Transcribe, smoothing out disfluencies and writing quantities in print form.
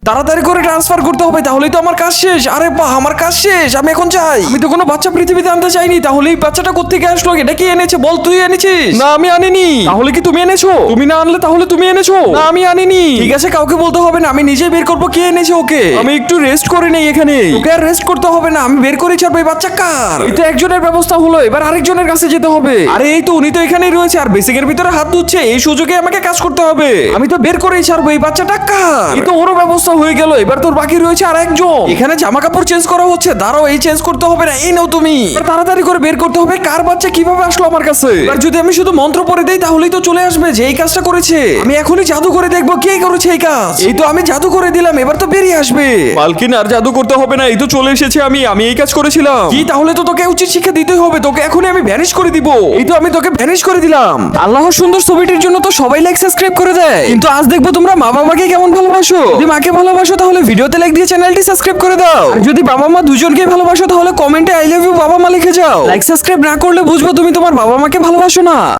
তাড়াতাড়ি করে ট্রান্সফার করতে হবে, তাহলেই তো আমার কাজ শেষ। আরে বাহ, আমার কাজ শেষ, আমি এখন চাই। আমি তো কোনো বাচ্চা পৃথিবীতে আনতে চাইনি, তাহলে এই বাচ্চাটা কোত্থেকে আসলো? এটা কি এনেছে? বল, তুই এনেছিস? না, আমি আনিনি। তাহলে কি তুমি এনেছো? তুমি না আনলে তাহলে তুমি এনেছো? না, আমি আনিনি। ঠিক আছে, কাউকে বলতে হবে না, আমি নিজেই বের করবো কে এনেছে ওকে। আমি একটু রেস্ট করে নেই এখানে। ওকে আর রেস্ট করতে হবে না, আমি বের করে ছাড়বো। এই বাচ্চা কার? এই তো একজনের ব্যবস্থা হলো, এবার আরেকজনের কাছে যেতে হবে। আরে এই তো, উনি তো এখানেই রয়েছে আর বেসিকের ভিতরে হাত ধুচ্ছে। এই সুযোগে আমাকে কাজ করতে হবে। আমি তো বের করেই ছাড়বো। এই বাচ্চাটা কার? এই তো ওরও ব্যবস্থা হয়ে গেল। এবার তোর বাকি রয়েছে আর একজন। এখানে জামা কাপড় চেঞ্জ করা হচ্ছে, দাঁড়াও, এই চেঞ্জ করতে হবে না, এই নাও তুমি। এবার তাড়াতাড়ি করে বের করতে হবে কার বাচ্চা কিভাবে আসলো আমার কাছে। আর যদি আমি শুধু মন্ত্র পড়ে দেই তাহলেই তো চলে আসবে যে এই কাজটা করেছে। আমি এখনই জাদু করে দেখবো কে করেছে এই কাজ। এই তো আমি জাদু করে দিলাম, এবার তো বেরিয়ে আসবে। মালকিন, আর জাদু করতে হবে না, এই তো চলে এসেছে। আমি এই কাজ করেছিলাম। কি, তাহলে তো তোকে উচিত শিক্ষা দিতেই হবে। তোকে এখনই আমি ভ্যানিশ করে দিব। এই তো আমি তোকে ভ্যানিশ করে দিলাম। আল্লাহর সুন্দর ছবিটির জন্য তো সবাই লাইক সাবস্ক্রাইব করে দেয়, কিন্তু আজ দেখবো তোমরা মা বাবাকে কেমন ভালোবাসো। যদি মাকে ভালোবাসো তাহলে ভিডিওতে লাইক দিয়ে চ্যানেলটি সাবস্ক্রাইব করে দাও। আর যদি বাবা মা দুজনকে ভালোবাসো তাহলে কমেন্টে আই লাভ ইউ বাবা মা লিখে যাও। লাইক সাবস্ক্রাইব না করলে বুঝবো তুমি তোমার বাবা মাকে ভালোবাসো না।